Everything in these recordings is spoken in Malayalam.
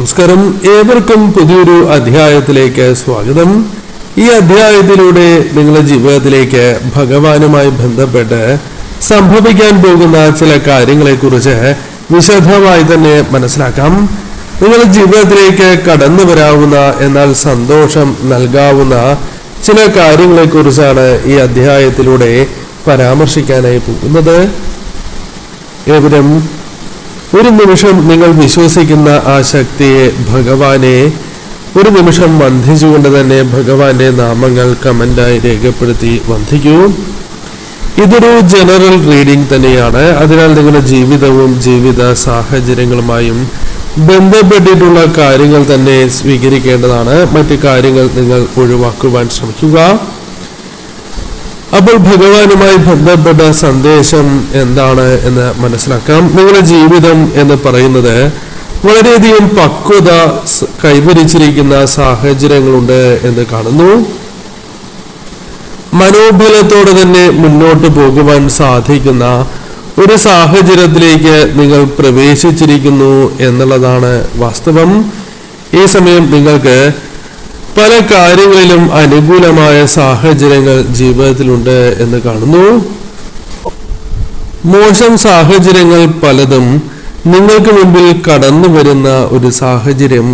നമസ്കാരം, ഏവർക്കും പുതിയൊരു അധ്യായത്തിലേക്ക് സ്വാഗതം. ഈ അധ്യായത്തിലൂടെ നിങ്ങളുടെ ജീവിതത്തിലേക്ക് ഭഗവാനുമായി ബന്ധപ്പെട്ട് സംഭവിക്കാൻ പോകുന്ന ചില കാര്യങ്ങളെക്കുറിച്ച് വിശദമായി തന്നെ മനസ്സിലാക്കാം. നിങ്ങളുടെ ജീവിതത്തിലേക്ക് കടന്നു വരാവുന്ന എന്നാൽ സന്തോഷം നൽകാവുന്ന ചില കാര്യങ്ങളെക്കുറിച്ചാണ് ഈ അധ്യായത്തിലൂടെ പരാമർശിക്കാനായി പോകുന്നത്. ഏവരും ഒരു നിമിഷം നിങ്ങൾ വിശ്വസിക്കുന്ന ആ ശക്തിയെ, ഭഗവാനെ, ഒരു നിമിഷം വന്ദിച്ചുകൊണ്ട് തന്നെ ഭഗവാന്റെ നാമങ്ങൾ കമന്റായി രേഖപ്പെടുത്തി വന്ദിക്കൂ. ഇതൊരു ജനറൽ റീഡിംഗ് തന്നെയാണ്. അതിനാൽ നിങ്ങളുടെ ജീവിതവും ജീവിത സാഹചര്യങ്ങളുമായും ബന്ധപ്പെട്ടിട്ടുള്ള കാര്യങ്ങൾ തന്നെ സ്വീകരിക്കേണ്ടതാണ്. മറ്റു കാര്യങ്ങൾ നിങ്ങൾ ഒഴിവാക്കുവാൻ ശ്രമിക്കുക. അപ്പോൾ ഭഗവാനുമായി ബന്ധപ്പെട്ട സന്ദേശം എന്താണ് എന്ന് മനസ്സിലാക്കാം. നിങ്ങളുടെ ജീവിതം എന്ന് പറയുന്നത് വളരെയധികം പക്വത കൈവരിച്ചിരിക്കുന്ന സാഹചര്യങ്ങളുണ്ട് എന്ന് കാണുന്നു. മനോബലത്തോടെ തന്നെ മുന്നോട്ട് പോകുവാൻ സാധിക്കുന്ന ഒരു സാഹചര്യത്തിലേക്ക് നിങ്ങൾ പ്രവേശിച്ചിരിക്കുന്നു എന്നുള്ളതാണ് വാസ്തവം. ഈ സമയം നിങ്ങൾക്ക് പല കാര്യങ്ങളിലും അനുകൂലമായ സാഹചര്യങ്ങൾ ജീവിതത്തിലുണ്ട് എന്ന് കാണുന്നു. മോശം സാഹചര്യങ്ങൾ പലതും നിങ്ങൾക്ക് മുമ്പിൽ കടന്നു വരുന്ന ഒരു സാഹചര്യം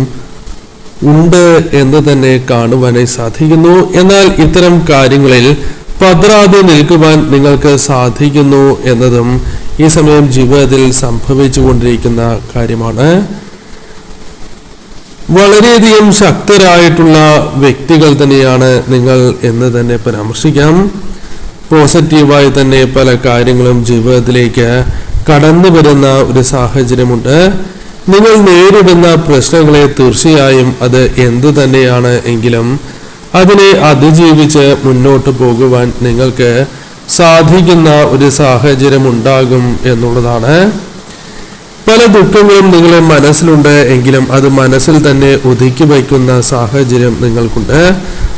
ഉണ്ട് എന്ന് തന്നെ കാണുവാനായി സാധിക്കുന്നു. എന്നാൽ ഇത്തരം കാര്യങ്ങളിൽ പതറാതെ നിൽക്കുവാൻ നിങ്ങൾക്ക് സാധിക്കുന്നു എന്നതും ഈ സമയം ജീവിതത്തിൽ സംഭവിച്ചുകൊണ്ടിരിക്കുന്ന കാര്യമാണ്. വളരെയധികം ശക്തരായിട്ടുള്ള വ്യക്തികൾ തന്നെയാണ് നിങ്ങൾ എന്ന് തന്നെ പരാമർശിക്കാം. പോസിറ്റീവായി തന്നെ പല കാര്യങ്ങളും ജീവിതത്തിലേക്ക് കടന്നു വരുന്ന ഒരു സാഹചര്യമുണ്ട്. നിങ്ങൾ നേരിടുന്ന പ്രശ്നങ്ങളെ തീർച്ചയായും അത് എന്തു തന്നെയാണ് എങ്കിലും അതിനെ അതിജീവിച്ച് മുന്നോട്ട് പോകുവാൻ നിങ്ങൾക്ക് സാധിക്കുന്ന ഒരു സാഹചര്യം ഉണ്ടാകും എന്നുള്ളതാണ്. പല ദുഃഖങ്ങളും നിങ്ങളുടെ മനസ്സിലുണ്ട് എങ്കിലും അത് മനസ്സിൽ തന്നെ ഒതുക്കി വയ്ക്കുന്ന സാഹചര്യം നിങ്ങൾക്കുണ്ട്.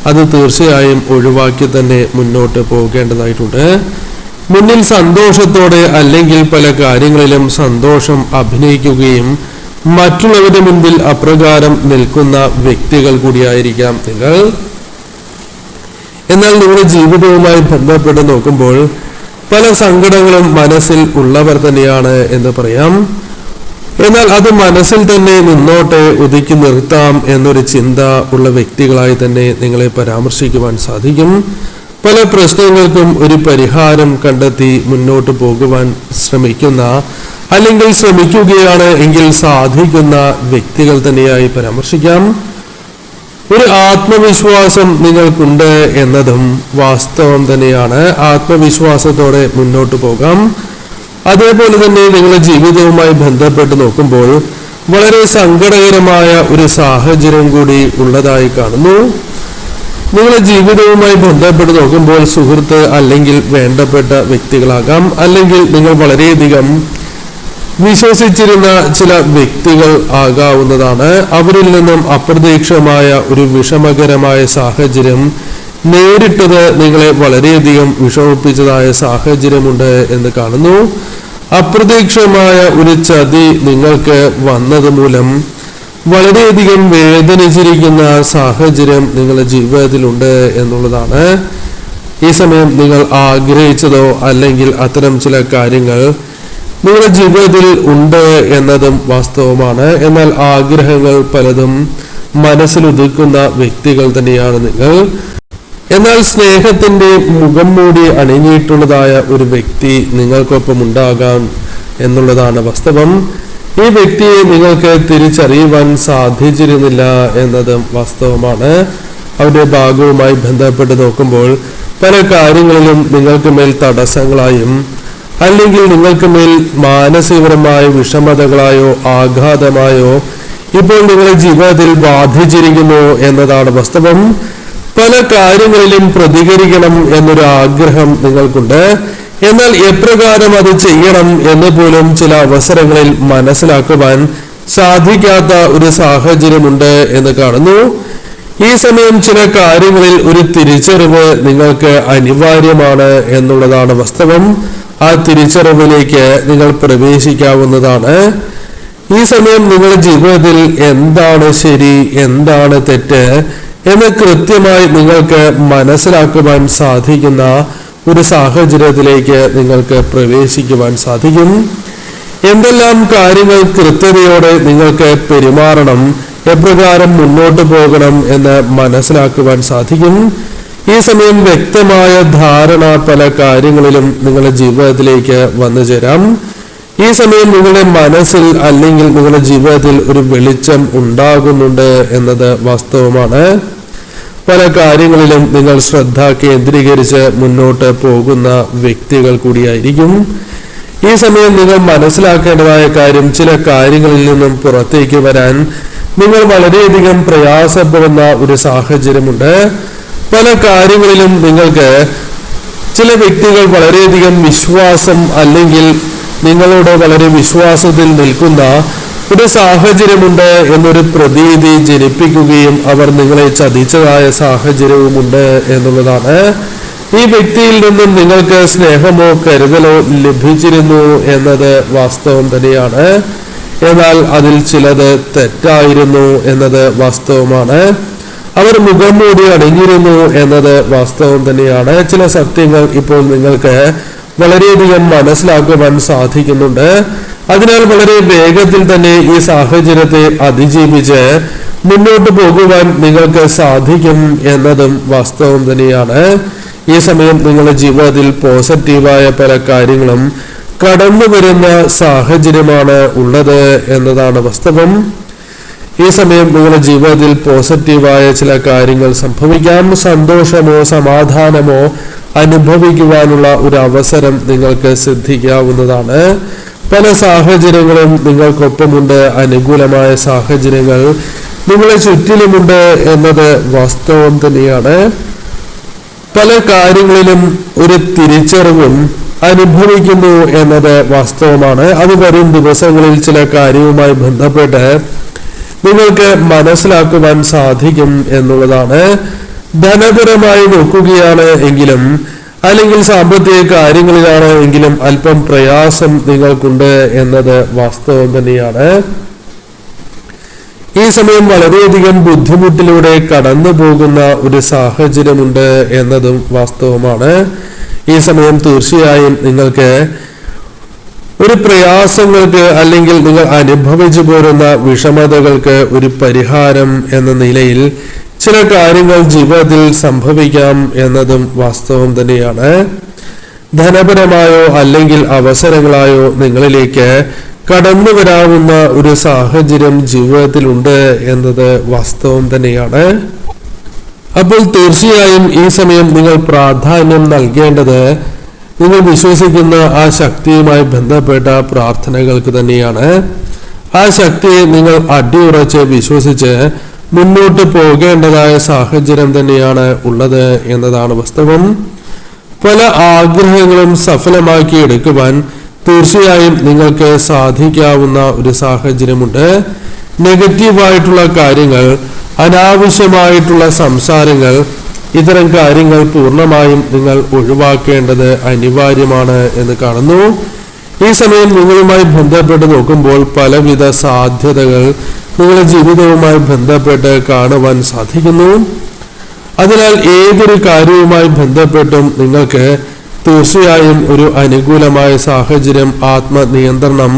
അത് തീർച്ചയായും ഒഴിവാക്കി തന്നെ മുന്നോട്ട് പോകേണ്ടതായിട്ടുണ്ട്. മുന്നിൽ സന്തോഷത്തോടെ അല്ലെങ്കിൽ പല കാര്യങ്ങളിലും സന്തോഷം അഭിനയിക്കുകയും മറ്റുള്ളവരുടെ മുൻപിൽ അപ്രകാരം നിൽക്കുന്ന വ്യക്തികൾ കൂടിയായിരിക്കാം നിങ്ങൾ. എന്നാൽ നിങ്ങളുടെ ജീവിതവുമായി ബന്ധപ്പെട്ട് നോക്കുമ്പോൾ പല സങ്കടങ്ങളും മനസ്സിൽ ഉള്ളവർ തന്നെയാണ് എന്ന് പറയാം. എന്നാൽ അത് മനസ്സിൽ തന്നെ നിന്നോട്ടെ, ഒതുക്കി നിർത്താം എന്നൊരു ചിന്ത ഉള്ള വ്യക്തികളായി തന്നെ നിങ്ങളെ പരാമർശിക്കുവാൻ സാധിക്കും. പല പ്രശ്നങ്ങൾക്കും ഒരു പരിഹാരം കണ്ടെത്തി മുന്നോട്ട് പോകുവാൻ ശ്രമിക്കുന്ന അല്ലെങ്കിൽ ശ്രമിക്കുകയാണ് എങ്കിൽ സാധിക്കുന്ന വ്യക്തികൾ തന്നെയായി പരാമർശിക്കാം. ഒരു ആത്മവിശ്വാസം നിങ്ങൾക്കുണ്ട് എന്നതും വാസ്തവം തന്നെയാണ്. ആത്മവിശ്വാസത്തോടെ മുന്നോട്ട് പോകാം. അതേപോലെ തന്നെ നിങ്ങളുടെ ജീവിതവുമായി ബന്ധപ്പെട്ട് നോക്കുമ്പോൾ വളരെ സങ്കടകരമായ ഒരു സാഹചര്യം കൂടി ഉള്ളതായി കാണുന്നു. നിങ്ങളുടെ ജീവിതവുമായി ബന്ധപ്പെട്ട് നോക്കുമ്പോൾ സുഹൃത്ത് അല്ലെങ്കിൽ വേണ്ടപ്പെട്ട വ്യക്തികളാകാം, അല്ലെങ്കിൽ നിങ്ങൾ വളരെയധികം വിശ്വസിച്ചിരുന്ന ചില വ്യക്തികൾ ആകാവുന്നതാണ്. അവരിൽ നിന്നും അപ്രതീക്ഷിതമായ ഒരു വിഷമകരമായ സാഹചര്യം നേരിട്ടത് നിങ്ങളെ വളരെയധികം വിഷമിപ്പിച്ചതായ സാഹചര്യമുണ്ട് എന്ന് കാണുന്നു. അപ്രതീക്ഷിതമായ ഒരു ചതി നിങ്ങൾക്ക് വന്നത് മൂലം വളരെയധികം വേദനിച്ചിരിക്കുന്ന സാഹചര്യം നിങ്ങളുടെ ജീവിതത്തിലുണ്ട് എന്നുള്ളതാണ്. ഈ സമയം നിങ്ങൾ ആഗ്രഹിച്ചതോ അല്ലെങ്കിൽ അത്തരം ചില കാര്യങ്ങൾ നിങ്ങളുടെ ജീവിതത്തിൽ ഉണ്ട് എന്നതും വാസ്തവമാണ്. എന്നാൽ ആഗ്രഹങ്ങൾ പലതും മനസ്സിലൊതുക്കുന്ന വ്യക്തികൾ തന്നെയാണ് നിങ്ങൾ. എന്നാൽ സ്നേഹത്തിന്റെ മുഖം മൂടി അണിഞ്ഞിട്ടുള്ളതായ ഒരു വ്യക്തി നിങ്ങൾക്കൊപ്പം ഉണ്ടാകാം എന്നുള്ളതാണ് വാസ്തവം. ഈ വ്യക്തിയെ നിങ്ങൾക്ക് തിരിച്ചറിയുവാൻ സാധിച്ചിരുന്നില്ല എന്നതും വാസ്തവമാണ്. അവരുടെ ഭാഗവുമായി ബന്ധപ്പെട്ട് നോക്കുമ്പോൾ പല കാര്യങ്ങളിലും നിങ്ങൾക്ക് മേൽ തടസ്സങ്ങളായും അല്ലെങ്കിൽ നിങ്ങൾക്ക് മേൽ മാനസികപരമായ വിഷമതകളായോ ആഘാതമായോ ഇപ്പോൾ നിങ്ങളുടെ ജീവിതത്തിൽ ബാധിച്ചിരിക്കുന്നു എന്നതാണ് വാസ്തവം. പല കാര്യങ്ങളിലും പ്രതികരിക്കണം എന്നൊരു ആഗ്രഹം നിങ്ങൾക്കുണ്ട്. എന്നാൽ എപ്രകാരം അത് ചെയ്യണം എന്ന് പോലും ചില അവസരങ്ങളിൽ മനസ്സിലാക്കുവാൻ സാധിക്കാത്ത ഒരു സാഹചര്യമുണ്ട് എന്ന് കാണുന്നു. ഈ സമയം ചില കാര്യങ്ങളിൽ ഒരു തിരിച്ചറിവ് നിങ്ങൾക്ക് അനിവാര്യമാണ് എന്നുള്ളതാണ് വാസ്തവം. ആ തിരിച്ചറിവിലേക്ക് നിങ്ങൾ പ്രവേശിക്കാവുന്നതാണ്. ഈ സമയം നിങ്ങളുടെ ജീവിതത്തിൽ എന്താണ് ശരി, എന്താണ് തെറ്റ് എന്ന് കൃത്യമായി നിങ്ങൾക്ക് മനസ്സിലാക്കുവാൻ സാധിക്കുന്ന ഒരു സാഹചര്യത്തിലേക്ക് നിങ്ങൾക്ക് പ്രവേശിക്കുവാൻ സാധിക്കും. എന്തെല്ലാം കാര്യങ്ങൾ കൃത്യതയോടെ നിങ്ങൾക്ക് പെരുമാറണം, എപ്രകാരം മുന്നോട്ട് പോകണം എന്ന് മനസ്സിലാക്കുവാൻ സാധിക്കും. ഈ സമയം വ്യക്തമായ ധാരണ പല കാര്യങ്ങളിലും നിങ്ങളുടെ ജീവിതത്തിലേക്ക് വന്നു ചേരാം. ഈ സമയം നിങ്ങളുടെ മനസ്സിൽ അല്ലെങ്കിൽ നിങ്ങളുടെ ജീവിതത്തിൽ ഒരു വെളിച്ചം ഉണ്ടാകുന്നുണ്ട് എന്നത് വാസ്തവമാണ്. പല കാര്യങ്ങളിലും നിങ്ങൾ ശ്രദ്ധ കേന്ദ്രീകരിച്ച് മുന്നോട്ട് പോകുന്ന വ്യക്തികൾ കൂടിയായിരിക്കും. ഈ സമയം നിങ്ങൾ മനസ്സിലാക്കേണ്ടതായ കാര്യം, ചില കാര്യങ്ങളിൽ നിന്നും പുറത്തേക്ക് വരാൻ നിങ്ങൾ വളരെയധികം പ്രയാസപ്പെടുന്ന ഒരു സാഹചര്യമുണ്ട്. പല കാര്യങ്ങളിലും നിങ്ങൾക്ക് ചില വ്യക്തികൾ വളരെയധികം വിശ്വാസം അല്ലെങ്കിൽ നിങ്ങളോട് വളരെ വിശ്വാസത്തിൽ നിൽക്കുന്ന ഒരു സാഹചര്യമുണ്ട് എന്നൊരു പ്രതീതി ജനിപ്പിക്കുകയും അവർ നിങ്ങളെ ചതിച്ചതായ സാഹചര്യവുമുണ്ട് എന്നുള്ളതാണ്. ഈ വ്യക്തിയിൽ നിന്നും നിങ്ങൾക്ക് സ്നേഹമോ കരുതലോ ലഭിച്ചിരുന്നു എന്നത് വാസ്തവം തന്നെയാണ്. എന്നാൽ അതിൽ ചിലത് തെറ്റായിരുന്നു എന്നത് വാസ്തവമാണ്. അവർ മുഖം മൂടി അടങ്ങിയിരുന്നു എന്നത് വാസ്തവം തന്നെയാണ്. ചില സത്യങ്ങൾ ഇപ്പോൾ നിങ്ങൾക്ക് വളരെയധികം മനസ്സിലാക്കുവാൻ സാധിക്കുന്നുണ്ട്. അതിനാൽ വളരെ വേഗത്തിൽ തന്നെ ഈ സാഹചര്യത്തെ അതിജീവിച്ച് മുന്നോട്ട് പോകുവാൻ നിങ്ങൾക്ക് സാധിക്കും എന്നതും വാസ്തവം തന്നെയാണ്. ഈ സമയം നിങ്ങളുടെ ജീവിതത്തിൽ പോസിറ്റീവായ പല കാര്യങ്ങളും കടന്നു വരുന്ന സാഹചര്യമാണ് ഉള്ളത് എന്നതാണ് വാസ്തവം. ഈ സമയം നിങ്ങളുടെ ജീവിതത്തിൽ പോസിറ്റീവായ ചില കാര്യങ്ങൾ സംഭവിക്കാം. സന്തോഷമോ സമാധാനമോ അനുഭവിക്കുവാനുള്ള ഒരു അവസരം നിങ്ങൾക്ക് സിദ്ധിക്കാവുന്നതാണ്. പല സാഹചര്യങ്ങളും നിങ്ങൾക്കൊപ്പമുണ്ട്, അനുകൂലമായ സാഹചര്യങ്ങൾ നിങ്ങളെ ചുറ്റിലുമുണ്ട് എന്നത് വാസ്തവം തന്നെയാണ്. പല കാര്യങ്ങളിലും ഒരു തിരിച്ചറിവും അനുഭവിക്കുന്നു എന്നത് വാസ്തവമാണ്. അത് വരും ദിവസങ്ങളിൽ ചില കാര്യവുമായി ബന്ധപ്പെട്ട് നിങ്ങൾക്ക് മനസ്സിലാക്കുവാൻ സാധിക്കും എന്നുള്ളതാണ്. ധനപരമായി നോക്കുകയാണ് എങ്കിലും അല്ലെങ്കിൽ സാമ്പത്തിക കാര്യങ്ങളിലാണ് എങ്കിലും അല്പം പ്രയാസം നിങ്ങൾക്കുണ്ട് എന്നത് വാസ്തവം തന്നെയാണ്. ഈ സമയം വളരെയധികം ബുദ്ധിമുട്ടിലൂടെ കടന്നു പോകുന്ന ഒരു സാഹചര്യമുണ്ട് എന്നതും വാസ്തവമാണ്. ഈ സമയം തീർച്ചയായും നിങ്ങൾക്ക് ഒരു പ്രയാസങ്ങൾക്ക് അല്ലെങ്കിൽ നിങ്ങൾ അനുഭവിച്ചു പോരുന്ന വിഷമതകൾക്ക് ഒരു പരിഹാരം എന്ന നിലയിൽ ചില കാര്യങ്ങൾ ജീവിതത്തിൽ സംഭവിക്കാം എന്നതും വാസ്തവം തന്നെയാണ്. ധനപരമായോ അല്ലെങ്കിൽ അവസരങ്ങളായോ നിങ്ങളിലേക്ക് കടന്നു വരാവുന്ന ഒരു സാഹചര്യം ജീവിതത്തിലുണ്ട് എന്നത് വാസ്തവം തന്നെയാണ്. അപ്പോൾ തീർച്ചയായും ഈ സമയം നിങ്ങൾ പ്രാധാന്യം നൽകേണ്ടത് നിങ്ങൾ വിശ്വസിക്കുന്ന ആ ശക്തിയുമായി ബന്ധപ്പെട്ട പ്രാർത്ഥനകൾക്ക് തന്നെയാണ്. ആ ശക്തിയെ നിങ്ങൾ അടിയുറച്ച് വിശ്വസിച്ച് മുന്നോട്ട് പോകേണ്ടതായ സാഹചര്യം തന്നെയാണ് ഉള്ളത് എന്നതാണ് വാസ്തവം. പല ആഗ്രഹങ്ങളും സഫലമാക്കി എടുക്കുവാൻ തീർച്ചയായും നിങ്ങൾക്ക് സാധിക്കാവുന്ന ഒരു സാഹചര്യമുണ്ട്. നെഗറ്റീവായിട്ടുള്ള കാര്യങ്ങൾ, അനാവശ്യമായിട്ടുള്ള സംസാരങ്ങൾ, ഇത്തരം കാര്യങ്ങൾ പൂർണ്ണമായും നിങ്ങൾ ഒഴിവാക്കേണ്ടത് അനിവാര്യമാണ് എന്ന് കാണുന്നു. ഈ സമയം നിങ്ങളുമായി ബന്ധപ്പെട്ട് നോക്കുമ്പോൾ പലവിധ സാധ്യതകൾ നിങ്ങളുടെ ജീവിതവുമായി ബന്ധപ്പെട്ട് കാണുവാൻ സാധിക്കുന്നു. അതിനാൽ ഏതൊരു കാര്യവുമായി ബന്ധപ്പെട്ടും നിങ്ങൾക്ക് തീർച്ചയായും ഒരു അനുകൂലമായ സാഹചര്യം, ആത്മനിയന്ത്രണം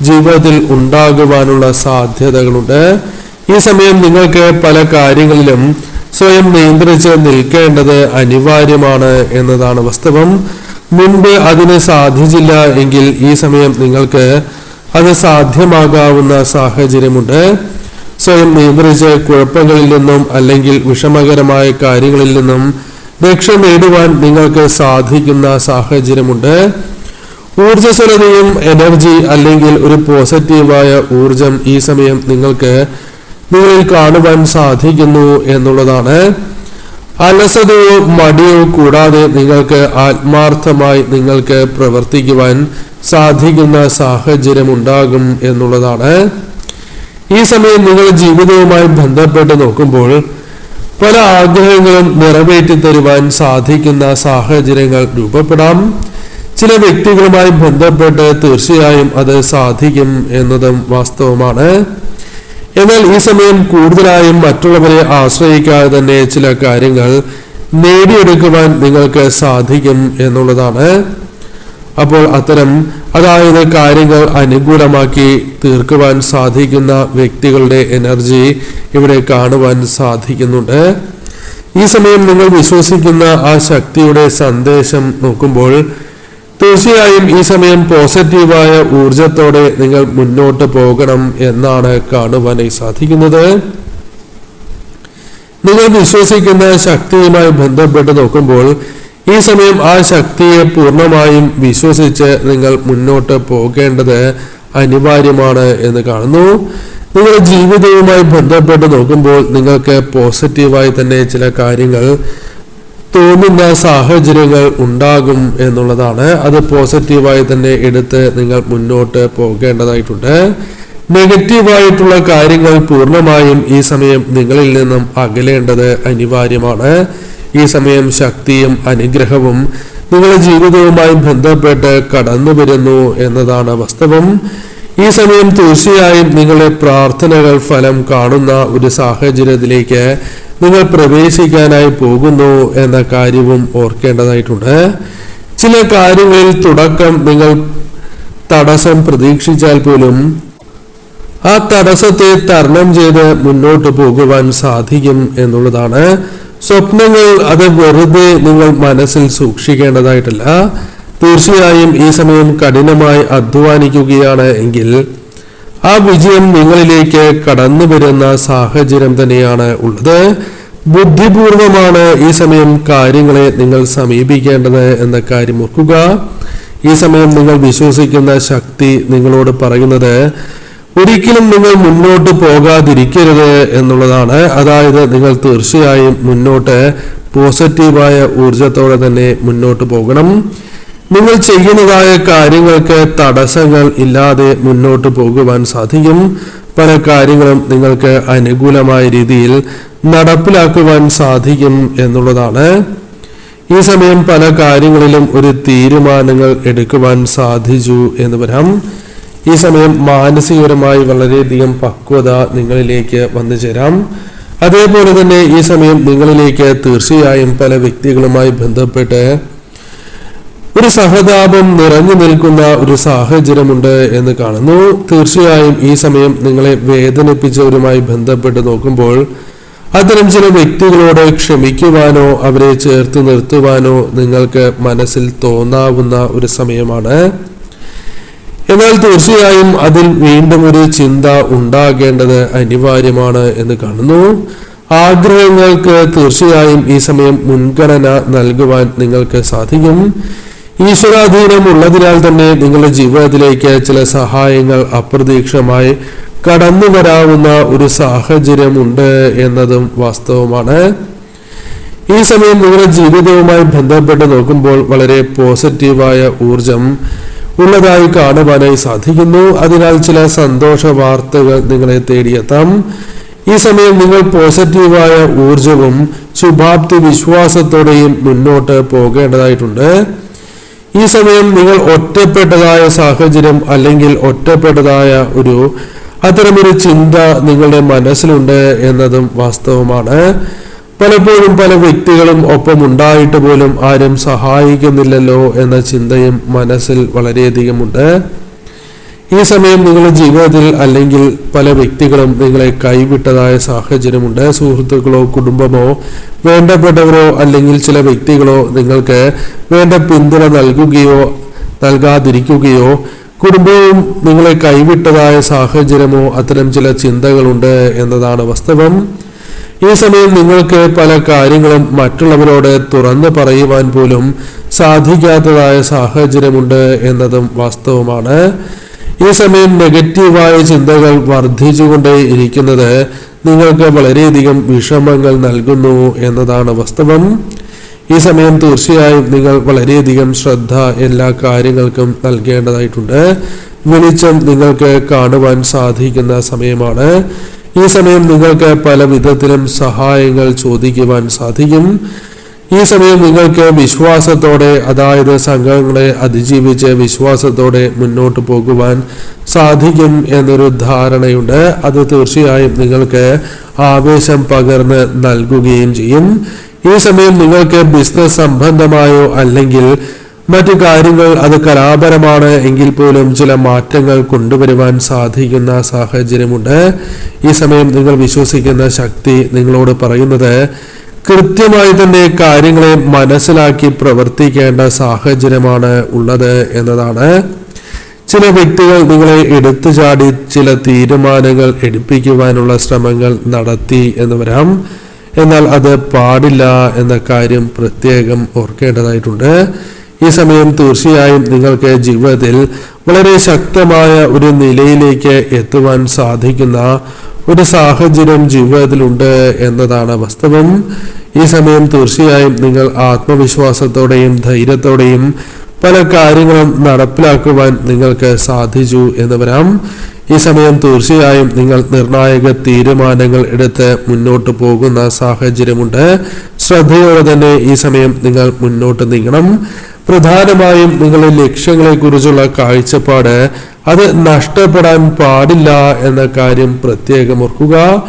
ജീവിതത്തിൽ ഉണ്ടാകുവാനുള്ള സാധ്യതകളുണ്ട്. ഈ സമയം നിങ്ങൾക്ക് പല കാര്യങ്ങളിലും സ്വയം നിയന്ത്രിച്ച് നിൽക്കേണ്ടത് അനിവാര്യമാണ് എന്നതാണ് വാസ്തവം. മുൻപ് അതിന് സാധിച്ചില്ല എങ്കിൽ ഈ സമയം നിങ്ങൾക്ക് അത് സാധ്യമാകാവുന്ന സാഹചര്യമുണ്ട്. സ്വയം നിയന്ത്രിച്ച് കുഴപ്പങ്ങളിൽ നിന്നും അല്ലെങ്കിൽ വിഷമകരമായ കാര്യങ്ങളിൽ നിന്നും രക്ഷ നേടുവാൻ നിങ്ങൾക്ക് സാധിക്കുന്ന സാഹചര്യമുണ്ട്. ഊർജ്ജസ്വലതയും എനർജി അല്ലെങ്കിൽ ഒരു പോസിറ്റീവായ ഊർജം ഈ സമയം നിങ്ങൾക്ക് നിങ്ങളിൽ കാണുവാൻ സാധിക്കുന്നു എന്നുള്ളതാണ്. അലസതയോ മടിയോ കൂടാതെ നിങ്ങൾക്ക് ആത്മാർത്ഥമായി നിങ്ങൾക്ക് പ്രവർത്തിക്കുവാൻ സാധിക്കുന്ന സാഹചര്യം ഉണ്ടാകും എന്നുള്ളതാണ്. ഈ സമയം നിങ്ങൾ ജീവിതവുമായി ബന്ധപ്പെട്ട് നോക്കുമ്പോൾ പല ആഗ്രഹങ്ങളും നിറവേറ്റി തരുവാൻ സാധിക്കുന്ന സാഹചര്യങ്ങൾ രൂപപ്പെടാം. ചില വ്യക്തികളുമായി ബന്ധപ്പെട്ട് തീർച്ചയായും അത് സാധിക്കും എന്നതും വാസ്തവമാണ്. എന്നാൽ ഈ സമയം കൂടുതലായും മറ്റുള്ളവരെ ആശ്രയിക്കാതെ തന്നെ ചില കാര്യങ്ങൾ നേടിയെടുക്കുവാൻ നിങ്ങൾക്ക് സാധിക്കും എന്നുള്ളതാണ്. അപ്പോൾ അതായത് കാര്യങ്ങൾ അനുകൂലമാക്കി തീർക്കുവാൻ സാധിക്കുന്ന വ്യക്തികളുടെ എനർജി ഇവിടെ കാണുവാൻ സാധിക്കുന്നുണ്ട്. ഈ സമയം നിങ്ങൾ വിശ്വസിക്കുന്ന ആ ശക്തിയുടെ സന്ദേശം നോക്കുമ്പോൾ തീർച്ചയായും ഈ സമയം പോസിറ്റീവായ ഊർജത്തോടെ നിങ്ങൾ മുന്നോട്ട് പോകണം എന്നാണ് കാണുവാനായി സാധിക്കുന്നത്. നിങ്ങൾ വിശ്വസിക്കുന്ന ശക്തിയുമായി ബന്ധപ്പെട്ട് നോക്കുമ്പോൾ ഈ സമയം ആ ശക്തിയെ പൂർണ്ണമായും വിശ്വസിച്ച് നിങ്ങൾ മുന്നോട്ട് പോകേണ്ടത് അനിവാര്യമാണ് എന്ന് കാണുന്നു. നിങ്ങളുടെ ജീവിതവുമായി ബന്ധപ്പെട്ട് നോക്കുമ്പോൾ നിങ്ങൾക്ക് പോസിറ്റീവായി തന്നെ ചില കാര്യങ്ങൾ തോന്നുന്ന സാഹചര്യങ്ങൾ ഉണ്ടാകും എന്നുള്ളതാണ്. അത് പോസിറ്റീവായി തന്നെ എടുത്ത് നിങ്ങൾ മുന്നോട്ട് പോകേണ്ടതായിട്ടുണ്ട്. നെഗറ്റീവായിട്ടുള്ള കാര്യങ്ങൾ പൂർണ്ണമായും ഈ സമയം നിങ്ങളിൽ നിന്നും അകലേണ്ടത് അനിവാര്യമാണ്. ഈ സമയം ശക്തിയും അനുഗ്രഹവും നിങ്ങളുടെ ജീവിതവുമായി ബന്ധപ്പെട്ട് കടന്നു വരുന്നു എന്നതാണ് വാസ്തവം. ഈ സമയം തീർച്ചയായും നിങ്ങളുടെ പ്രാർത്ഥനകൾ ഫലം കാണുന്ന ഒരു സാഹചര്യത്തിലേക്ക് നിങ്ങൾ പ്രവേശിക്കാനായി പോകുന്നു എന്ന കാര്യവും ഓർക്കേണ്ടതായിട്ടുണ്ട്. ചില കാര്യങ്ങളിൽ തുടക്കം നിങ്ങൾ തടസ്സം പ്രതീക്ഷിച്ചാൽ പോലും ആ തടസ്സത്തെ തരണം ചെയ്ത് മുന്നോട്ട് പോകുവാൻ സാധിക്കും എന്നുള്ളതാണ്. സ്വപ്നങ്ങൾ അത് വെറുതെ നിങ്ങൾ മനസ്സിൽ സൂക്ഷിക്കേണ്ടതായിട്ടില്ല. തീർച്ചയായും ഈ സമയം കഠിനമായി അധ്വാനിക്കുകയാണ് എങ്കിൽ ആ വിജയം നിങ്ങളിലേക്ക് കടന്നു വരുന്ന സാഹചര്യം തന്നെയാണ് ഉള്ളത്. ബുദ്ധിപൂർവമാണ് ഈ സമയം കാര്യങ്ങളെ നിങ്ങൾ സമീപിക്കേണ്ടത് എന്ന കാര്യം ഓർക്കുക. ഈ സമയം നിങ്ങൾ വിശ്വസിക്കുന്ന ശക്തി നിങ്ങളോട് പറയുന്നത് ഒരിക്കലും നിങ്ങൾ മുന്നോട്ട് പോകാതിരിക്കരുത് എന്നുള്ളതാണ്. അതായത് നിങ്ങൾ തീർച്ചയായും മുന്നോട്ട് പോസിറ്റീവായ ഊർജത്തോടെ തന്നെ മുന്നോട്ട് പോകണം. നിങ്ങൾ ചെയ്യുന്നതായ കാര്യങ്ങൾക്ക് തടസ്സങ്ങൾ ഇല്ലാതെ മുന്നോട്ട് പോകുവാൻ സാധിക്കും. പല കാര്യങ്ങളും നിങ്ങൾക്ക് അനുകൂലമായ രീതിയിൽ നടപ്പിലാക്കുവാൻ സാധിക്കും എന്നുള്ളതാണ്. ഈ സമയം പല കാര്യങ്ങളിലും ഒരു തീരുമാനങ്ങൾ എടുക്കുവാൻ സാധിച്ചു എന്ന് വരാം. ഈ സമയം മാനസികപരമായി വളരെയധികം പക്വത നിങ്ങളിലേക്ക് വന്നു ചേരാം. അതേപോലെ തന്നെ ഈ സമയം നിങ്ങളിലേക്ക് തീർച്ചയായും പല വ്യക്തികളുമായി ബന്ധപ്പെട്ട് ഒരു സഹതാപം നിറഞ്ഞു നിൽക്കുന്ന ഒരു സാഹചര്യമുണ്ട് എന്ന് കാണുന്നു. തീർച്ചയായും ഈ സമയം നിങ്ങളെ വേദനിപ്പിച്ചവരുമായി ബന്ധപ്പെട്ട് നോക്കുമ്പോൾ അത്തരം ചില വ്യക്തികളോട് ക്ഷമിക്കുവാനോ അവരെ ചേർത്ത് നിർത്തുവാനോ നിങ്ങൾക്ക് മനസ്സിൽ തോന്നാവുന്ന ഒരു സമയമാണ്. എന്നാൽ തീർച്ചയായും അതിൽ വീണ്ടും ഒരു ചിന്ത ഉണ്ടാകേണ്ടത് അനിവാര്യമാണ് എന്ന് കാണുന്നു. ആഗ്രഹങ്ങൾക്ക് തീർച്ചയായും ഈ സമയം മുൻഗണന നൽകുവാൻ നിങ്ങൾക്ക് സാധിക്കും. ഈശ്വരാധീനം ഉള്ളതിനാൽ തന്നെ നിങ്ങളുടെ ജീവിതത്തിലേക്ക് ചില സഹായങ്ങൾ അപ്രതീക്ഷിതമായി കടന്നു വരാവുന്ന ഒരു സാഹചര്യമുണ്ട് എന്നതും വാസ്തവമാണ്. ഈ സമയം നിങ്ങളുടെ ജീവിതവുമായി ബന്ധപ്പെട്ട് നോക്കുമ്പോൾ വളരെ പോസിറ്റീവായ ഊർജം ഉള്ളതായി കാണുവാനായി സാധിക്കുന്നു. അതിനാൽ ചില സന്തോഷ വാർത്തകൾ നിങ്ങളെ തേടിയെത്താം. ഈ സമയം നിങ്ങൾ പോസിറ്റീവായ ഊർജവും ശുഭാപ്തി വിശ്വാസത്തോടെയും മുന്നോട്ട് പോകേണ്ടതായിട്ടുണ്ട്. ഈ സമയം നിങ്ങൾ ഒറ്റപ്പെട്ടതായ സാഹചര്യം അല്ലെങ്കിൽ ഒറ്റപ്പെട്ടതായ അത്തരമൊരു ചിന്ത നിങ്ങളുടെ മനസ്സിലുണ്ട് എന്നതും വാസ്തവമാണ്. പലപ്പോഴും പല വ്യക്തികളും ഒപ്പം ഉണ്ടായിട്ട് പോലും ആരും സഹായിക്കുന്നില്ലല്ലോ എന്ന ചിന്തയും മനസ്സിൽ വളരെയധികമുണ്ട്. ഈ സമയം നിങ്ങളുടെ ജീവിതത്തിൽ അല്ലെങ്കിൽ പല വ്യക്തികളും നിങ്ങളെ കൈവിട്ടതായ സാഹചര്യമുണ്ട്. സുഹൃത്തുക്കളോ കുടുംബമോ വേണ്ടപ്പെട്ടവരോ അല്ലെങ്കിൽ ചില വ്യക്തികളോ നിങ്ങൾക്ക് വേണ്ട പിന്തുണ നൽകുകയോ നൽകാതിരിക്കുകയോ കുടുംബവും നിങ്ങളെ കൈവിട്ടതായ സാഹചര്യമോ അത്തരം ചില ചിന്തകളുണ്ട് എന്നതാണ് വാസ്തവം. ഈ സമയം നിങ്ങൾക്ക് പല കാര്യങ്ങളും മറ്റുള്ളവരോട് തുറന്നു പറയുവാൻ പോലും സാധിക്കാത്തതായ സാഹചര്യമുണ്ട് എന്നതും വാസ്തവമാണ്. ഈ സമയം നെഗറ്റീവായ ചിന്തകൾ വർദ്ധിച്ചുകൊണ്ടേ ഇരിക്കുന്നത് നിങ്ങൾക്ക് വളരെയധികം വിഷമങ്ങൾ നൽകുന്നു എന്നതാണ് വാസ്തവം. ഈ സമയം തീർച്ചയായും നിങ്ങൾ വളരെയധികം ശ്രദ്ധ എല്ലാ കാര്യങ്ങൾക്കും നൽകേണ്ടതായിട്ടുണ്ട്. വെളിച്ചം നിങ്ങൾക്ക് കാണുവാൻ സാധിക്കുന്ന സമയമാണ്. ഈ സമയം നിങ്ങൾക്ക് പല വിധത്തിലും സഹായങ്ങൾ ചോദിക്കുവാൻ സാധിക്കും. ഈ സമയം നിങ്ങൾക്ക് വിശ്വാസത്തോടെ, അതായത് സംഘങ്ങളെ അതിജീവിച്ച് വിശ്വാസത്തോടെ മുന്നോട്ട് പോകുവാൻ സാധിക്കും എന്നൊരു ധാരണയുണ്ട്. അത് തീർച്ചയായും നിങ്ങൾക്ക് ആവേശം പകർന്ന് നൽകുകയും ചെയ്യും. ഈ സമയം നിങ്ങൾക്ക് ബിസിനസ് സംബന്ധമായോ അല്ലെങ്കിൽ മറ്റു കാര്യങ്ങൾ അത് കലാപരമാണ് എങ്കിൽ പോലും ചില മാറ്റങ്ങൾ കൊണ്ടുവരുവാൻ സാധിക്കുന്ന സാഹചര്യമുണ്ട്. ഈ സമയം നിങ്ങൾ വിശ്വസിക്കുന്ന ശക്തി നിങ്ങളോട് പറയുന്നത് കൃത്യമായി തന്നെ കാര്യങ്ങളെ മനസ്സിലാക്കി പ്രവർത്തിക്കേണ്ട സാഹചര്യമാണ് ഉള്ളത് എന്നതാണ്. ചില വ്യക്തികൾ നിങ്ങളെ എടുത്തു ചാടി ചില തീരുമാനങ്ങൾ എടുപ്പിക്കുവാനുള്ള ശ്രമങ്ങൾ നടത്തി എന്ന് വരാം. എന്നാൽ അത് പാടില്ല എന്ന കാര്യം പ്രത്യേകം ഓർക്കേണ്ടതായിട്ടുണ്ട്. ഈ സമയം തീർച്ചയായും നിങ്ങൾക്ക് ജീവിതത്തിൽ വളരെ ശക്തമായ ഒരു നിലയിലേക്ക് എത്തുവാൻ സാധിക്കുന്ന ഒരു സാഹചര്യം ജീവിതത്തിലുണ്ട് എന്നതാണ് വാസ്തവം. ഈ സമയം തീർച്ചയായും നിങ്ങൾ ആത്മവിശ്വാസത്തോടെയും ധൈര്യത്തോടെയും പല കാര്യങ്ങളും നടപ്പിലാക്കുവാൻ നിങ്ങൾക്ക് സാധിച്ചു എന്ന് വരാം. ഈ സമയം തീർച്ചയായും നിങ്ങൾ നിർണായക തീരുമാനങ്ങൾ എടുത്ത് മുന്നോട്ട് പോകുന്ന സാഹചര്യമുണ്ട്. ശ്രദ്ധയോടെ തന്നെ ഈ സമയം നിങ്ങൾ മുന്നോട്ട് നീങ്ങണം. പ്രധാനമായും നിങ്ങളുടെ ലക്ഷ്യങ്ങളെ കുറിച്ചുള്ള കാഴ്ചപ്പാട് അത് നഷ്ടപ്പെടാൻ പാടില്ല എന്ന കാര്യം പ്രത്യേകം ഓർക്കുക.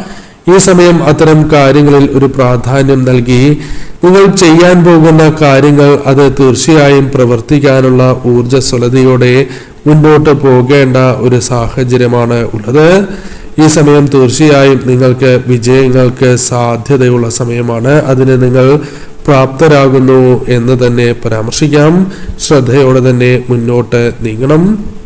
ഈ സമയം അത്തരം കാര്യങ്ങളിൽ ഒരു പ്രാധാന്യം നൽകി നിങ്ങൾ ചെയ്യാൻ പോകുന്ന കാര്യങ്ങൾ അത് തീർച്ചയായും പ്രവർത്തിക്കാനുള്ള ഊർജ്ജസ്വലതയോടെ മുന്നോട്ട് പോകേണ്ട ഒരു സാഹചര്യമാണ് ഉള്ളത്. ഈ സമയം തീർച്ചയായും നിങ്ങൾക്ക് വിജയങ്ങൾക്ക് സാധ്യതയുള്ള സമയമാണ്. അതിന് നിങ്ങൾ പ്രാപ്തരാകുന്നു എന്ന് തന്നെ പരാമർശിക്കാം. ശ്രദ്ധയോടെ തന്നെ മുന്നോട്ട് നീങ്ങണം.